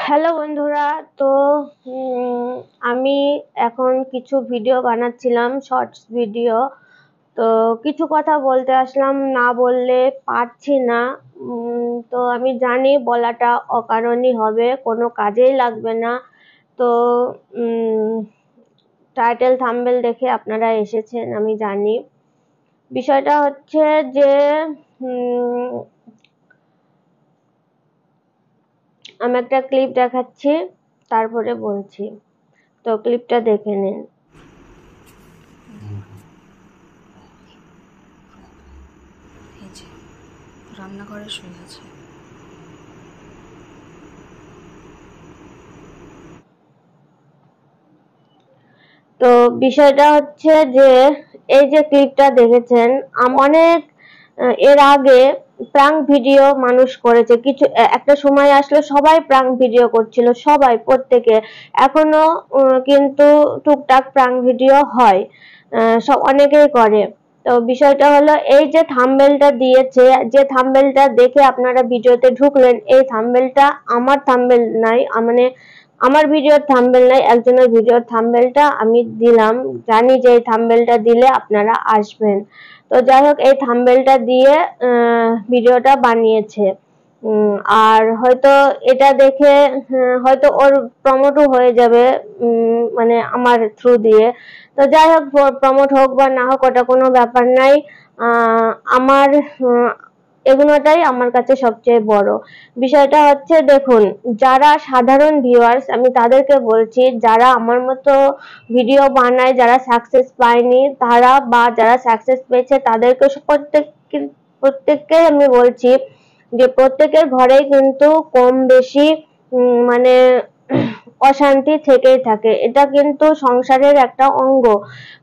Hello বন্ধুরা, তো আমি এখন কিছু ভিডিও বানাচ্ছিলাম, শর্টস ভিডিও। তো কিছু কথা বলতে আসলাম, না বললে পারছি না। তো আমি জানি বলাটা অকারণই হবে, কোনো কাজেই লাগবে না। তো টাইটেল থাম্বনেল দেখে আপনারা এসেছেন, আমি জানি। বিষয়টা হচ্ছে যে আমি একটা ক্লিপ দেখাচ্ছি, তারপরে বলছি। তো ক্লিপটা দেখে নিন। এই যে রান্নাঘরে শুয়ে আছে। তো বিষয়টা হচ্ছে যে এই যে ক্লিপটা দেখেছেন, অনেক এর আগে প্রাঙ্ক ভিডিও মানুষ করেছে। কিছু একটা সময় আসলে সবাই প্রাঙ্ক ভিডিও করছিল, সবাই, প্রত্যেকে। এখনো কিন্তু টুকটাক প্রাঙ্ক ভিডিও হয়, সব অনেকেই করে। তো বিষয়টা হলো, এই যে থাম্বনেলটা দিয়েছে, যে থাম্বনেলটা দেখে আপনারা ভিডিওতে ঢুকলেন, এই থাম্বনেলটা আমার থাম্বনেল নাই, মানে আমার ভিডিওর থাম্বনেল নাই, একজনের ভিডিওর থাম্বনেলটা আমি দিলাম। জানি যে এই থাম্বনেলটা দিলে আপনারা আসবেন। তো যাই হোক, এই থাম্বনেলটা দিয়ে ভিডিওটা বানিয়েছে। আর হয়তো এটা দেখে হয়তো ওর প্রমোটও হয়ে যাবে, মানে আমার থ্রু দিয়ে। তো যাই হোক, প্রমোট হোক বা না হোক, ওটা কোনো ব্যাপার নাই। আমার এগুলোটাই আমার কাছে সবচেয়ে বড়। বিষয়টা হচ্ছে, দেখুন, যারা সাধারণ ভিউয়ার্স, আমি তাদেরকে বলছি, যারা আমার মতো ভিডিও বানায়, যারা সাকসেস পায়নি তারা, বা যারা সাকসেস পেয়েছে তাদেরকে প্রত্যেককে আমি বলছি যে প্রত্যেকের ঘরেই কিন্তু কম বেশি মানে অশান্তি থেকেই থাকে। এটা কিন্তু সংসারের একটা অঙ্গ।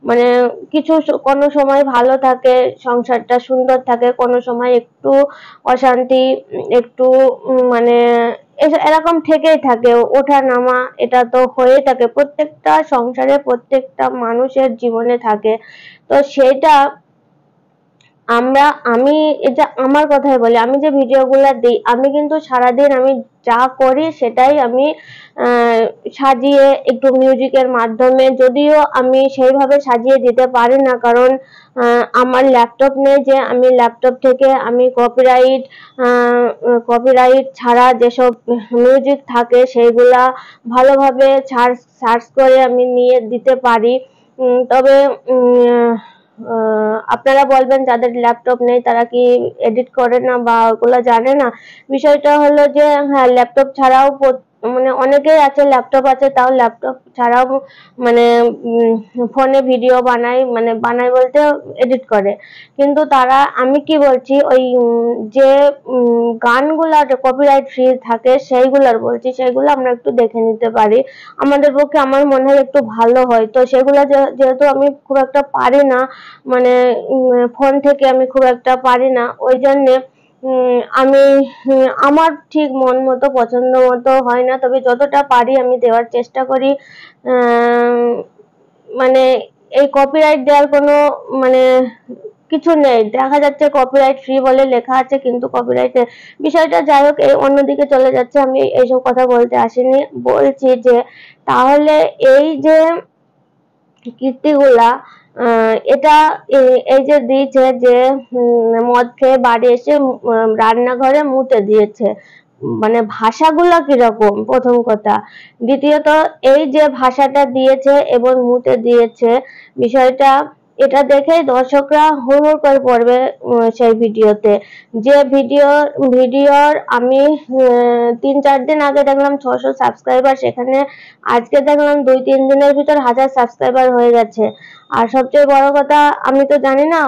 মানে কিছু কোনো সময় ভালো থাকে, সংসারটা সুন্দর থাকে, কোনো সময় একটু অশান্তি, একটু মানে এরকম থেকেই থাকে, ওঠা নামা, এটা তো হয়ে থাকে প্রত্যেকটা সংসারে, প্রত্যেকটা মানুষের জীবনে থাকে। তো সেটা আমি এটা আমার কথাই বলি, আমি যে ভিডিওগুলো দিই, আমি কিন্তু সারাদিন আমি যা করি সেটাই আমি সাজিয়ে একটু মিউজিকের মাধ্যমে, যদিও আমি সেইভাবে সাজিয়ে দিতে পারি না, কারণ আমার ল্যাপটপ নেই যে আমি ল্যাপটপ থেকে আমি কপিরাইট ছাড়া যেসব মিউজিক থাকে সেইগুলা ভালোভাবে সার্চ করে আমি নিয়ে দিতে পারি। তবে আপনারা বলবেন যাদের ল্যাপটপ নেই তারা কি এডিট করে না বা ওগুলো জানে না। বিষয়টা হলো যে হ্যাঁ, ল্যাপটপ ছাড়াও মানে অনেকেই আছে ল্যাপটপ আছে, তাও ল্যাপটপ ছাড়াও মানে ফোনে ভিডিও বানায়, মানে বানায় বলতে এডিট করে। কিন্তু তারা, আমি কি বলছি, ওই যে গানগুলা যে কপিরাইট ফ্রি থাকে সেইগুলার বলছি, সেইগুলো আমরা একটু দেখে নিতে পারি, আমাদের পক্ষে আমার মনে হয় একটু ভালো হয়। তো সেগুলো যেহেতু আমি খুব একটা পারি না, মানে ফোন থেকে আমি খুব একটা পারি না, ওই জন্যে আমি আমার ঠিক মন মতো পছন্দ মতো হয় না, তবে যতটা পারি আমি দেওয়ার চেষ্টা করি। মানে এই কপিরাইট দেওয়ার কোনো মানে কিছু নেই, দেখা যাচ্ছে কপিরাইট ফ্রি বলে লেখা আছে, কিন্তু কপিরাইট বিষয়টা যাই হোক, এই অন্যদিকে চলে যাচ্ছে। আমি এইসব কথা বলতে আসিনি, বলছি যে তাহলে এই যে কীর্তিগুলা, এটা এই যে দিয়েছে যে মদ খেয়ে বাড়ি এসে রান্নাঘরে মুতে দিয়েছে, মানে ভাষাগুলো কিরকম, প্রথম কথা। দ্বিতীয়ত, এই যে ভাষাটা দিয়েছে এবং মুতে দিয়েছে, বিষয়টা এটা দেখেই দর্শকরা হুড় করে পড়বে সেই ভিডিওতে। যে ভিডিওর আমি 3-4 দিন আগে দেখলাম 600 সাবস্ক্রাইবার, সেখানে আজকে দেখলাম 2-3 দিনের ভিতর 1000 সাবস্ক্রাইবার হয়ে গেছে। আর সবচেয়ে বড় কথা, আমি তো জানি না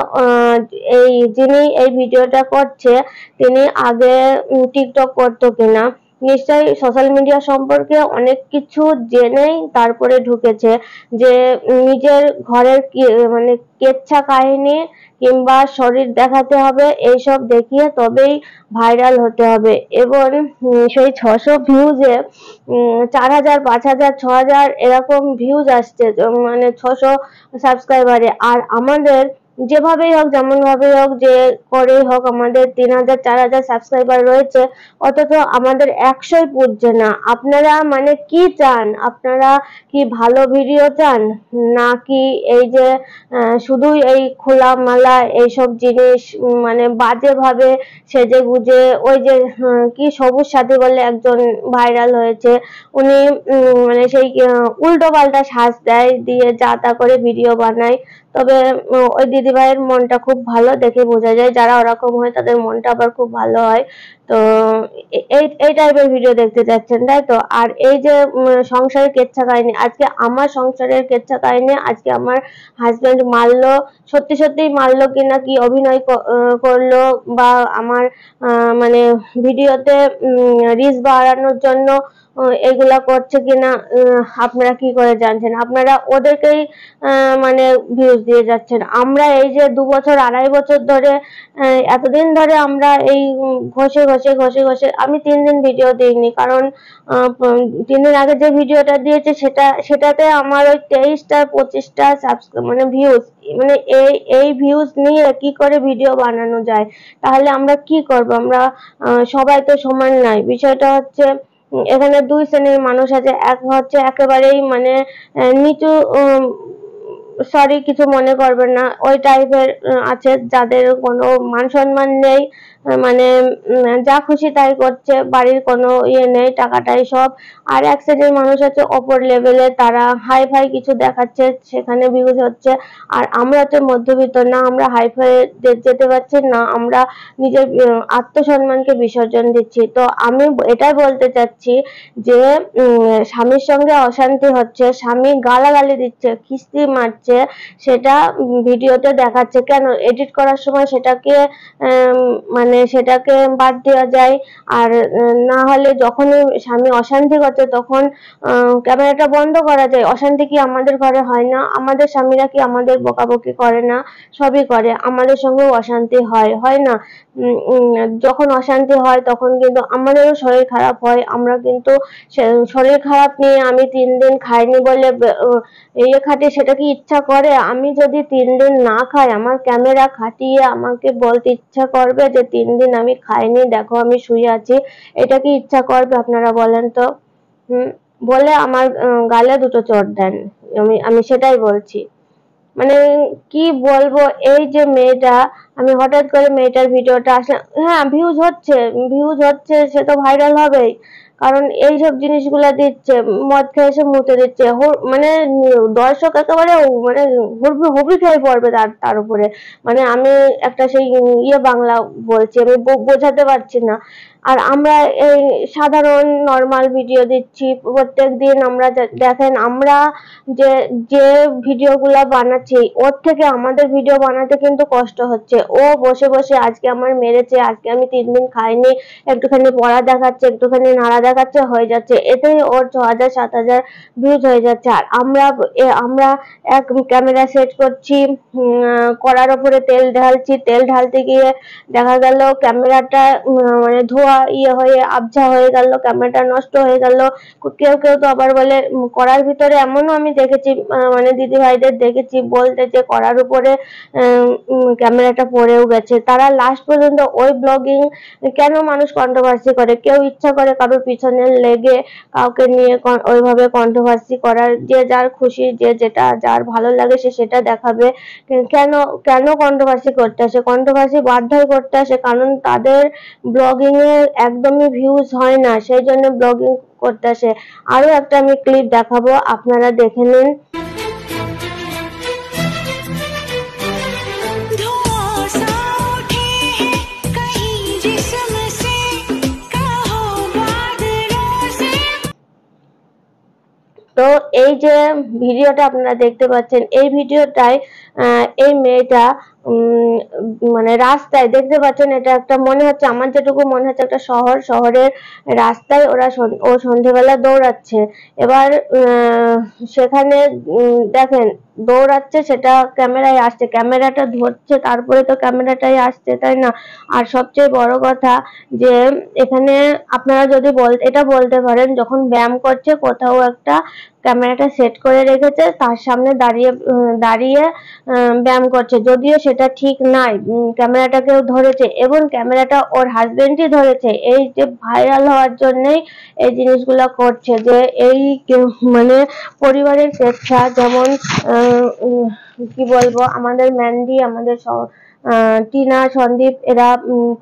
এই যিনি এই ভিডিওটা করছে তিনি আগে টিকটক করতো কিনা। নিশ্চয়ই সোশ্যাল মিডিয়া সম্পর্কে অনেক কিছু জেনেই তারপরে ঢুকেছে, যে নিজের ঘরের মানে কেচ্ছা কাহিনী কিংবা শরীর দেখাতে হবে, এইসব দেখিয়ে তবেই ভাইরাল হতে হবে। এবং সেই 600 ভিউজে 4000, 5000, 6000 এরকম ভিউজ আসছে, মানে 600 সাবস্ক্রাইবারে। আর আমাদের যেভাবেই হোক যেমন ভাবেই হোক যে করেই হোক আমাদের 3000 4000 সাবস্ক্রাইবার রয়েছে, অথচ আমাদের 100ই পুজছে না। আপনারা মানে কি চান? আপনারা কি ভালো ভিডিও চান, নাকি এই যে শুধুই এই খোলামেলা এইসব জিনিস মানে বাজেভাবে সেজে গুজে ওই যে কি সবুজ সাথী বলে একজন ভাইরাল হয়েছে, উনি মানে সেই উল্টো পাল্টা সাজ দেয়, দিয়ে যা তা করে ভিডিও বানায়। তবে ওই দিদিভাইয়ের মনটা খুব ভালো, দেখে বোঝা যায় যারা ওরকম হয় তাদের মনটা আবার খুব ভালো হয়। তো এই এই টাইপের ভিডিও দেখতে চাচ্ছেন, তাই তো? আর এই যে সংসারের কেচ্ছা কাহিনী, আজকে আমার সংসারের কেচ্ছা কাহিনী, আজকে আমার হাজবেন্ড মারলো, সত্যি সত্যিই মারলো কিনা, কি অভিনয় করলো, বা আমার মানে ভিডিওতে রিচ বাড়ানোর জন্য এগুলা করছে কিনা, আপনারা কি করে জানছেন? আপনারা ওদেরকেই মানে ভিউজ দিয়ে যাচ্ছেন। আমরা এই যে 2 বছর 2.5 বছর ধরে এতদিন ধরে আমরা এই ঘষে ঘষে ঘষে ঘষে, আমি 3 দিন ভিডিও দিইনি, কারণ 3 দিন আগে যে ভিডিওটা দিয়েছে সেটাতে আমার ওই 23টা 25টা মানে ভিউজ, মানে এই ভিউজ নিয়ে কি করে ভিডিও বানানো যায়? তাহলে আমরা কি করব? আমরা সবাই তো সমান নয়। বিষয়টা হচ্ছে এখানে 2 শ্রেণীর মানুষ আছে। এক হচ্ছে একেবারেই মানে নিচু, সরি কিছু মনে করবেন না, ওই টাইপের আছে যাদের কোনো মান সম্মান নেই, মানে যা খুশি তাই করছে, বাড়ির কোনো ইয়ে নেই, টাকাটাই সব। আর এক শ্রেণীর মানুষ আছে অপর লেভেলে, তারা হাই ফাই কিছু দেখাচ্ছে, সেখানে ভিউজ হচ্ছে। আর আমরা তো মধ্যবিত্ত না, আমরা হাই ফাই যেতে পারছি না, আমরা নিজের আত্মসম্মানকে বিসর্জন দিচ্ছি। তো আমি এটাই বলতে চাচ্ছি যে স্বামীর সঙ্গে অশান্তি হচ্ছে, স্বামী গালাগালি দিচ্ছে, কিস্তি মারছে, সেটা ভিডিওতে দেখাচ্ছে কেন? এডিট করার সময় সেটাকে মানে সেটাকে বাদ দেওয়া যায়। আর না হলে যখনই স্বামী অশান্তি করছে তখন ক্যামেরাটা বন্ধ করা যায়। অশান্তি কি আমাদের ঘরে হয় না? আমাদের স্বামীরা কি আমাদের বকাবকি করে না? সবই করে। আমাদের সঙ্গেও অশান্তি হয় না? যখন অশান্তি হয় তখন কিন্তু আমাদেরও শরীর খারাপ হয়। আমরা কিন্তু শরীর খারাপ নিয়ে আমি 3 দিন খাইনি বলে ইয়ে খাটিয়ে, সেটা কি ইচ্ছা করে? আমি যদি 3 দিন না খাই, আমার ক্যামেরা খাটিয়ে আমাকে বলতে ইচ্ছা করবে যে 3 দিন আমি খাইনি, দেখো আমি শুয়ে আছি? এটা কি ইচ্ছা করবে আপনারা বলেন তো? বলে আমার গালে 2টো চড় দেন। আমি সেটাই বলছি। মানে কি বলবো, এই যে মেয়েটা, আমি হঠাৎ করে মেয়েটার ভিডিওটা আসলে, হ্যাঁ ভিউজ হচ্ছে, সে তো ভাইরাল হবেই, কারণ এইসব জিনিসগুলা দিচ্ছে, মদ খেয়ে এসে মুতে দিচ্ছে, মানে দর্শক একেবারে মানে হুবড়ি খেয়ে পড়বে তার উপরে। মানে আমি একটা সেই ইয়ে বাংলা বলছি, আমি বোঝাতে পারছি না। আর আমরা এই সাধারণ নর্মাল ভিডিও দিচ্ছি প্রত্যেক দিন। আমরা দেখেন, আমরা যে যে ভিডিওগুলা বানাচ্ছি ওর থেকে আমাদের ভিডিও বানাতে কিন্তু কষ্ট হচ্ছে। ও বসে বসে আজকে আমার মেরেছে, আজকে আমি 3 দিন খাইনি, একটুখানি পড়া দেখাচ্ছে, একটুখানি নাড়া দেখাচ্ছে, হয়ে যাচ্ছে, এতেই ওর 6000 7000 ভিউজ হয়ে যাচ্ছে। আর আমরা এক ক্যামেরা সেট করছি, কড়ার উপরে তেল ঢালছি, তেল ঢালতে গিয়ে দেখা গেল ক্যামেরাটা মানে ধোয়া ইয়ে হয়ে আবঝা হয়ে গেল, ক্যামেরাটা নষ্ট হয়ে গেল। কেউ কেউ তো আবার বলে কড়ার ভিতরে, এমনও আমি দেখেছি, মানে দিদি ভাইদের দেখেছি বলতে যে কড়ার উপরে ক্যামেরাটা পড়েও গেছে। তারা লাস্ট পর্যন্ত ওই ব্লগিং কেন মানুষ কন্ট্রোভার্সি করে? কেউ ইচ্ছা করে কারোর পিছনে লেগে কাউকে নিয়ে ওইভাবে কন্ট্রোভার্সি করার, যে যার খুশি, যে যেটা যার ভালো লাগে সে সেটা দেখাবে। কেন কেন কন্ট্রোভার্সি করতে আসে? কন্ট্রোভার্সি বাধ্য করতে আসে কারণ তাদের ব্লগিং এ একদমই ভিউজ হয় না, সেই জন্য ব্লগিং করতে আসে। আরো একটা আমি ক্লিপ দেখাবো, আপনারা দেখে নিন। তো এই যে ভিডিওটা আপনারা দেখতে পাচ্ছেন, এই ভিডিওটায় এই মেয়েটা মানে রাস্তায় দেখতে পাচ্ছেন, এটা একটা মনে হচ্ছে, আমার যেটুকু মনে হচ্ছে একটা শহরের রাস্তায় ও সন্ধেবেলা দৌড়াচ্ছে। এবার সেখানে দেখেন দৌড়াচ্ছে, সেটা ক্যামেরায় আসছে, ক্যামেরাটা ধরছে, তারপরে তো ক্যামেরাটাই আসছে, তাই না? আর সবচেয়ে বড় কথা যে এখানে আপনারা যদি এটা বলতে পারেন, যখন ব্যায়াম করছে কোথাও একটা ক্যামেরাটা সেট করে রেখেছে, তার সামনে দাঁড়িয়ে দাঁড়িয়ে ব্যায়াম করছে, যদিও সেটা ঠিক নয়। ক্যামেরাটা কেউ ধরেছে এবং ক্যামেরাটা ওর হাজবেন্ডই ধরেছে। এই যে ভাইরাল হওয়ার জন্যই এই জিনিসগুলো করছে, যে এই মানে পরিবারের কেচ্ছা, যেমন কি বলবো, আমাদের ম্যান্ডি, আমাদের টিনা, সন্দীপ, এরা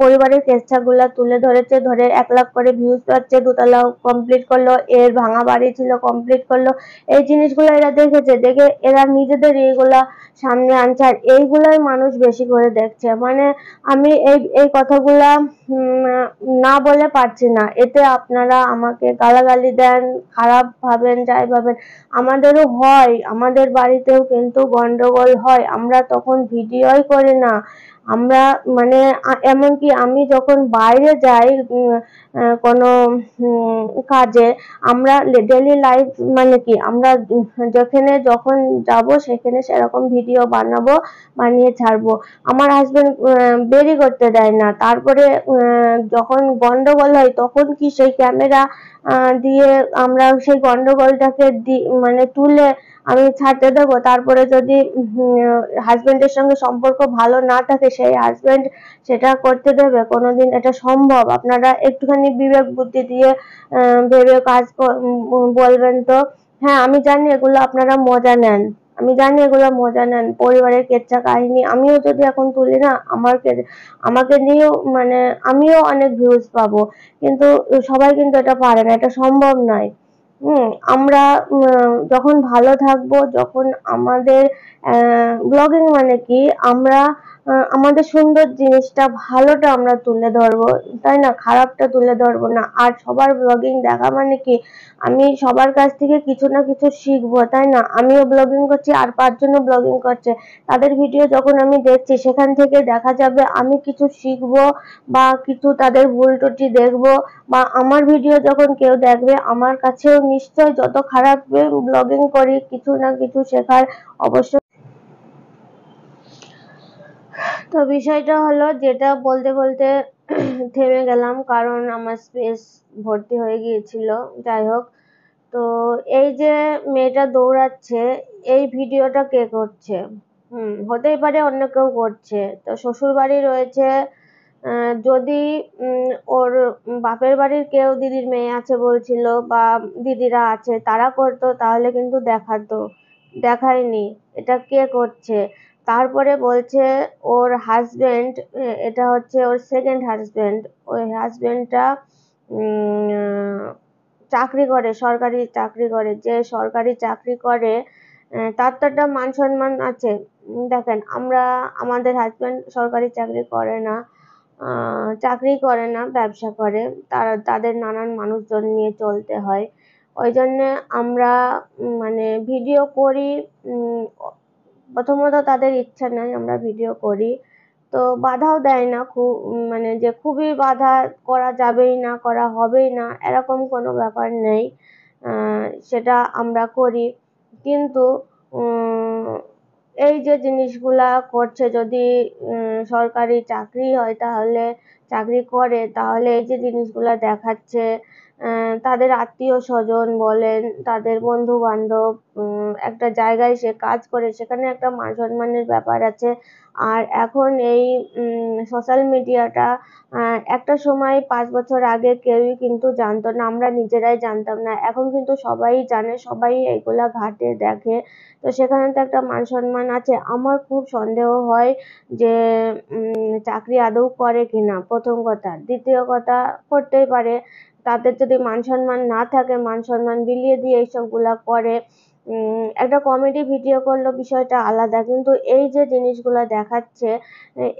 পরিবারের কেচ্ছাগুলা তুলে ধরেছে, ধরে 1 লাখ করে ভিউজ পাচ্ছে, 2 তলা কমপ্লিট করলো, এর ভাঙা বাড়ি ছিল কমপ্লিট করলো। এই জিনিসগুলো এরা দেখেছে, দেখে এরা নিজেদের এইগুলা সামনে আনছে, আর এইগুলাই মানুষ বেশি করে দেখছে। মানে আমি এই কথাগুলা না বলে পারছি না। এতে আপনারা আমাকে গালাগালি দেন, খারাপ ভাবেন, যাই ভাবেন, আমাদেরও হয়, আমাদের বাড়িতেও কিন্তু গন্ডগোল হয়, আমরা তখন ভিডিওই করি না। আমরা মানে এমনকি আমি যখন বাইরে যাই কোনো কাজে, আমরা ডেইলি লাইফ মানে কি, আমরা যেখানে যখন যাব সেখানে সেরকম ভিডিও বানাবো, বানিয়ে ছাড়বো। আমার হাজবেন্ড বেরি করতে দেয় না। তারপরে যখন গন্ডগোল হয় তখন কি সেই ক্যামেরা দিয়ে আমরা সেই গন্ডগোলটাকে মানে তুলে আমি ছাড়তে দেবো? তারপরে যদি হাজবেন্ডের সঙ্গে সম্পর্ক ভালো না থাকে, সেই হাজবেন্ড সেটা করতে দেবে কোনোদিন? এটা সম্ভব? আপনারা একটুখানি বিবেক বুদ্ধি দিয়ে ভেবে কাজ বলবেন তো। হ্যাঁ, আমি জানি এগুলো আপনারা মজা নেন, আমি জানি এগুলো মজা নেন, পরিবারের কেচ্ছা কাহিনী। আমিও যদি এখন তুলি না, আমাকে নিয়েও মানে আমিও অনেক ভিউজ পাবো, কিন্তু সবাই কিন্তু এটা পারে না, এটা সম্ভব নয়। আমরা যখন ভালো থাকবো, যখন আমাদের ব্লগিং মানে কি, আমরা আমাদের সুন্দর জিনিসটা, ভালোটা আমরা তুলে ধরবো, তাই না? খারাপটা তুলে ধরবো না। আর সবার ব্লগিং দেখা মানে কি, আমি সবার কাছ থেকে কিছু না কিছু শিখবো, তাই না? আমিও ব্লগিং করছি, আর 5 জনও ব্লগিং করছে, তাদের ভিডিও যখন আমি দেখছি, সেখান থেকে দেখা যাবে আমি কিছু শিখবো, বা কিছু তাদের ভুল ত্রুটি দেখবো, বা আমার ভিডিও যখন কেউ দেখবে, আমার কাছেও নিশ্চয় যত খারাপ ব্লগিং করি, কিছু না কিছু শেখার অবশ্যই। তো বিষয়টা হলো, যেটা বলতে বলতে থেমে গেলাম, কারণ আমার স্পেস ভর্তি হয়ে গিয়েছিল। যাই হোক, তো এই যে মেয়েটা দৌড়াচ্ছে, এই ভিডিওটা কে করছে? হতেই পারে অন্য কেউ করছে। তো শ্বশুর বাড়ি রয়েছে, যদি ওর বাপের বাড়ির কেউ, দিদির মেয়ে আছে বলছিল, বা দিদিরা আছে, তারা করতো তাহলে কিন্তু দেখাতো, দেখায়নি। এটা কে করছে? তারপরে বলছে ওর হাজবেন্ড, এটা হচ্ছে ওর সেকেন্ড হাজবেন্ড, ওই হাজবেন্ডটা চাকরি করে, সরকারি চাকরি করে। যে সরকারি চাকরি করে তার তো একটা মান সম্মান আছে। দেখেন, আমাদের হাজবেন্ড সরকারি চাকরি করে না, চাকরি করে না, ব্যবসা করে। তাদের নানান মানুষজন নিয়ে চলতে হয়। ওই জন্যে আমরা মানে ভিডিও করি। প্রথমত তাদের ইচ্ছা নাই আমরা ভিডিও করি, তো বাধাও দেয় না, খুব মানে যে খুবই বাধা, করা যাবেই না, করা হবেই না, এরকম কোনো ব্যাপার নেই। সেটা আমরা করি। কিন্তু এই যে জিনিসগুলা করছে, যদি সরকারি চাকরি হয়, তাহলে চাকরি করে, তাহলে এই যে জিনিসগুলা দেখাচ্ছে, তাদের আত্মীয় স্বজন বলেন, তাদের বন্ধু বান্ধব, একটা জায়গায় সে কাজ করে, সেখানে একটা মান সম্মানের ব্যাপার আছে। আর এখন এই সোশ্যাল মিডিয়াটা, একটা সময় 5 বছর আগে কেউই কিন্তু জানতো না, আমরা নিজেরাই জানতাম না। এখন কিন্তু সবাই জানে, সবাই এগুলা ঘাটে, দেখে। তো সেখানে তো একটা মান সম্মান আছে। আমার খুব সন্দেহ হয় যে চাকরি আদৌ করে কিনা, প্রথম কথা। দ্বিতীয় কথা, করতেই পারে, তাদের যদি মান সম্মান না থাকে, মান সম্মান বিলিয়ে দিয়ে এইসবগুলা করে, একটা কমেডি ভিডিও করলো বিষয়টা আলাদা, কিন্তু এই যে জিনিসগুলা দেখাচ্ছে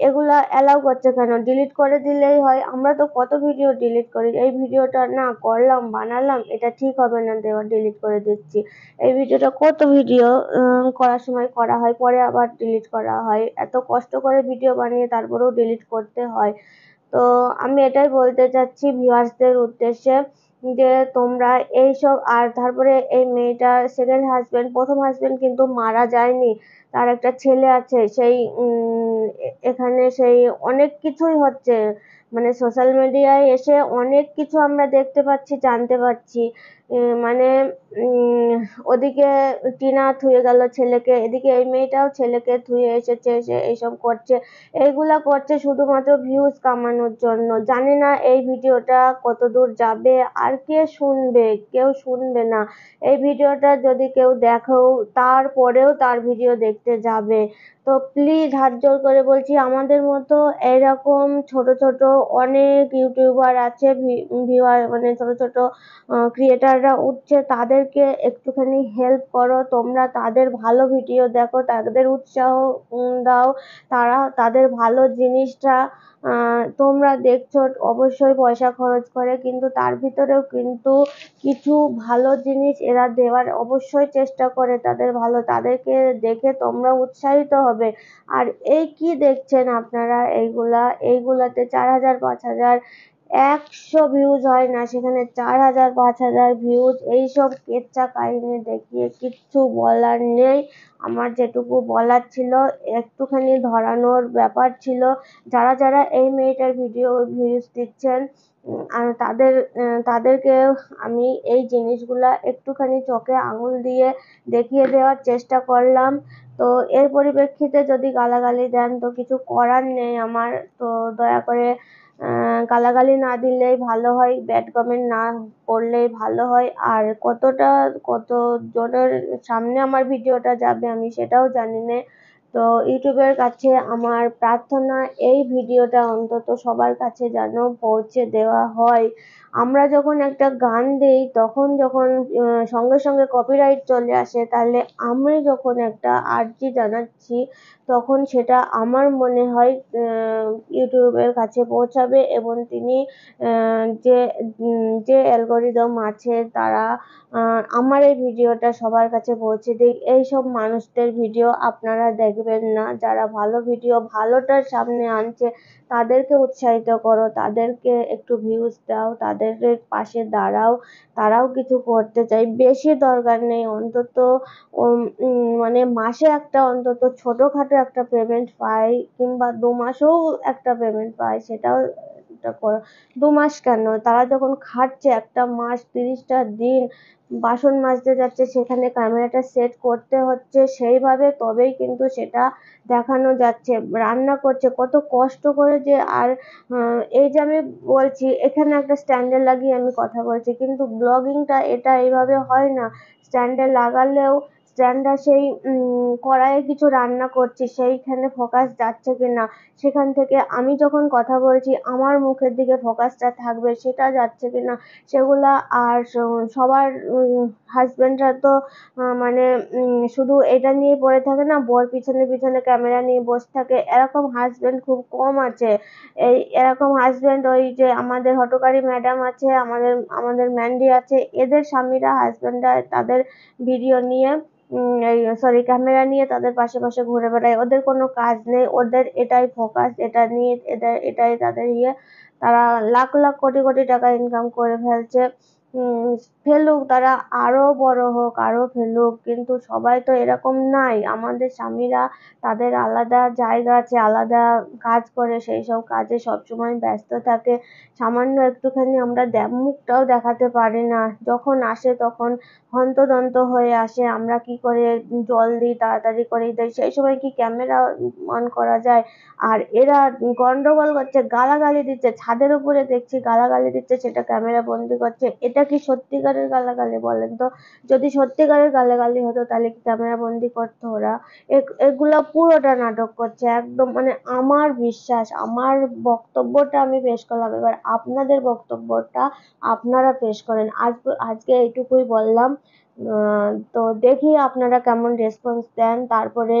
এগুলা অ্যালাউ করছে কেন? ডিলিট করে দিলেই হয়। আমরা তো কত ভিডিও ডিলিট করি, এই ভিডিওটা না করলাম বানালাম এটা ঠিক হবে না দেওয়া, ডিলিট করে দিচ্ছি। এই ভিডিওটা কত ভিডিও করার সময় করা হয়, পরে আবার ডিলিট করা হয়, এত কষ্ট করে ভিডিও বানিয়ে তারপরেও ডিলিট করতে হয়। তো আমি এটাই বলতে চাচ্ছি ভিউয়ার্সদের উদ্দেশ্যে যে তোমরা এইসব, আর তারপরে এই মেয়েটার সেকেন্ড হাজবেন্ড, প্রথম হাজবেন্ড কিন্তু মারা যায়নি, তার একটা ছেলে আছে। সেই এখানে সেই অনেক কিছুই হচ্ছে, মানে সোশ্যাল মিডিয়ায় এসে অনেক কিছু আমরা দেখতে পাচ্ছি, জানতে পারছি। মানে উম ওদিকে টিনা থুয়ে গেল ছেলেকে, এদিকে এই মেয়েটাও ছেলেকে থুয়ে এসেছে, এসে এইসব করছে। এইগুলা করছে শুধুমাত্র ভিউজ কামানোর জন্য। জানি না এই ভিডিওটা কতদূর যাবে, আর কে শুনবে? কেউ শুনবে না। এই ভিডিওটা যদি কেউ দেখো তারপরেও তার ভিডিও দেখতে যাবে। তো প্লিজ হাত জোড় করে বলছি, আমাদের মতো এরকম ছোট ছোট অনেক ইউটিউবার আছে, ভিউয়ার মানে ছোট ছোট ক্রিয়েটাররা উঠছে, তাদেরকে একটুখানি হেল্প করো তোমরা, তাদের ভালো ভিডিও দেখো, তাদের উৎসাহ দাও। তারা তাদের ভালো জিনিসটা তোমরা দেখছো অবশ্যই পয়সা খরচ করে, কিন্তু তার ভিতরেও কিন্তু কিছু ভালো জিনিস এরা দেওয়ার অবশ্যই চেষ্টা করে, তাদের ভালো, তাদেরকে দেখে তোমরা উৎসাহিত হবে। আর এই কি দেখছেন আপনারা, এইগুলাতে 4,000 5,000 100 ভিউজ হয় না, সেখানে 4,000 5,000 ভিউজ। এইসব কেচ্চা কাহিনী দেখিয়ে কিচ্ছু বলার নেই। আমার যেটুকু বলার ছিল একটুখানি ধরানোর ব্যাপার ছিল। যারা যারা এই মেয়েটার ভিডিও ভিউজ দিচ্ছেন আর তাদেরকে আমি এই জিনিসগুলা একটুখানি চোখে আঙুল দিয়ে দেখিয়ে দেওয়ার চেষ্টা করলাম। তো এর পরিপ্রেক্ষিতে যদি গালাগালি দেন তো কিছু করার নেই আমার। তো দয়া করে গালাগালি না দিলেই ভালো হয়, ব্যাড কমেন্ট না করলেই ভালো হয়। আর কত জনের সামনে আমার ভিডিওটা যাবে আমি সেটাও জানি না। তো ইউটিউবের কাছে আমার প্রার্থনা, এই ভিডিওটা অন্তত সবার কাছে যেন পৌঁছে দেওয়া হয়। আমরা যখন একটা গান দিই তখন যখন সঙ্গে সঙ্গে কপিরাইট চলে আসে, তাহলে আমি যখন একটা আর্জি জানাচ্ছি তখন সেটা আমার মনে হয় ইউটিউবের কাছে পৌঁছাবে, এবং তিনি যে অ্যালগরিদম আছে তারা আমার এই ভিডিওটা সবার কাছে পৌঁছে দিক। এইসব মানুষদের ভিডিও আপনারা দেখবেন না, যারা ভালো ভিডিও ভালোটার সামনে আনছে তাদেরকে উৎসাহিত করো, তাদেরকে একটু ভিউজ দাও, তাদের পাশে দাঁড়াও। তারাও কিছু করতে চায়, বেশি দরকার নেই, অন্তত মানে মাসে একটা অন্তত ছোটখাটো একটা পেমেন্ট পাই, কিংবা 2 মাসেও একটা পেমেন্ট পাই, সেটাও করো। 2 মাস কেন, তারা যখন খাটছে একটা মাস 30টা দিন বাসন মাজতে যাচ্ছে, সেখানে ক্যামেরাটা সেট করতে হচ্ছে সেইভাবে, তবেই কিন্তু সেটা দেখানো যাচ্ছে। রান্না করছে কত কষ্ট করে যে, আর এই যে আমি বলছি এখানে একটা স্ট্যান্ডে লাগিয়ে আমি কথা বলছি, কিন্তু ব্লগিংটা এটা এইভাবে হয় না। স্ট্যান্ডে লাগালেও স্ট্যান্ডটা সেই কড়াইয়ে কিছু রান্না করছি সেইখানে ফোকাস যাচ্ছে কিনা, সেখান থেকে আমি যখন কথা বলছি আমার মুখের দিকে ফোকাসটা থাকবে সেটা যাচ্ছে কিনা সেগুলা। আর সবার হাজবেন্ডরা তো মানে শুধু এটা নিয়ে পড়ে থাকে না, বর পিছনে পিছনে ক্যামেরা নিয়ে বসে থাকে, এরকম হাজবেন্ড খুব কম আছে। এরকম হাজবেন্ড ওই যে আমাদের হটকারী ম্যাডাম আছে, আমাদের ম্যান্ডি আছে, এদের স্বামীরা হাজবেন্ডরা তাদের ভিডিও নিয়ে এই সরি ক্যামেরা নিয়ে তাদের পাশে পাশে ঘুরে বেড়ায়, ওদের কোনো কাজ নেই, ওদের এটাই ফোকাস, এটা নিয়ে এটাই তাদের ইয়ে। তারা লাখ লাখ কোটি কোটি টাকা ইনকাম করে ফেলছে। ফেলুক, তারা আরো বড় হোক, আরো ফেলুক, কিন্তু সবাই তো এরকম নাই। আমাদের স্বামীরা তাদের আলাদা জায়গা আছে, আলাদা কাজ করে, সেই সব কাজে সবসময় ব্যস্ত থাকে। সামান্য একটুখানি আমরা মুখটাও দেখাতে পারি না, যখন আসে তখন হন্তদন্ত হয়ে আসে। আমরা কি করে জল দিই, তাড়াতাড়ি করে দেয়, সেই সময় কি ক্যামেরা অন করা যায়? আর এরা গন্ডগোল করছে, গালাগালি দিচ্ছে, ছাদের উপরে দেখছি গালাগালি দিচ্ছে, সেটা ক্যামেরা বন্দি করছে। এটা কি সত্যিকারের গালাগালি বলেন তো? যদি সত্যিকারের গালাগালি হতো তাহলে কি ক্যামেরা বন্দি করতো ওরা? এগুলা পুরোটা নাটক করছে একদম। মানে আমার বিশ্বাস, আমার বক্তব্যটা আমি পেশ করলাম, এবার আপনাদের বক্তব্যটা আপনারা পেশ করেন। আজকে এইটুকুই বললাম। তো দেখি আপনারা কেমন রেসপন্স দেন, তারপরে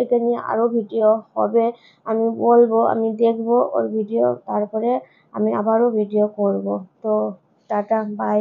একে নিয়ে আরো ভিডিও হবে। আমি বলবো, আমি দেখবো ওর ভিডিও, তারপরে আমি আবারও ভিডিও করব। তো টাটা, বাই।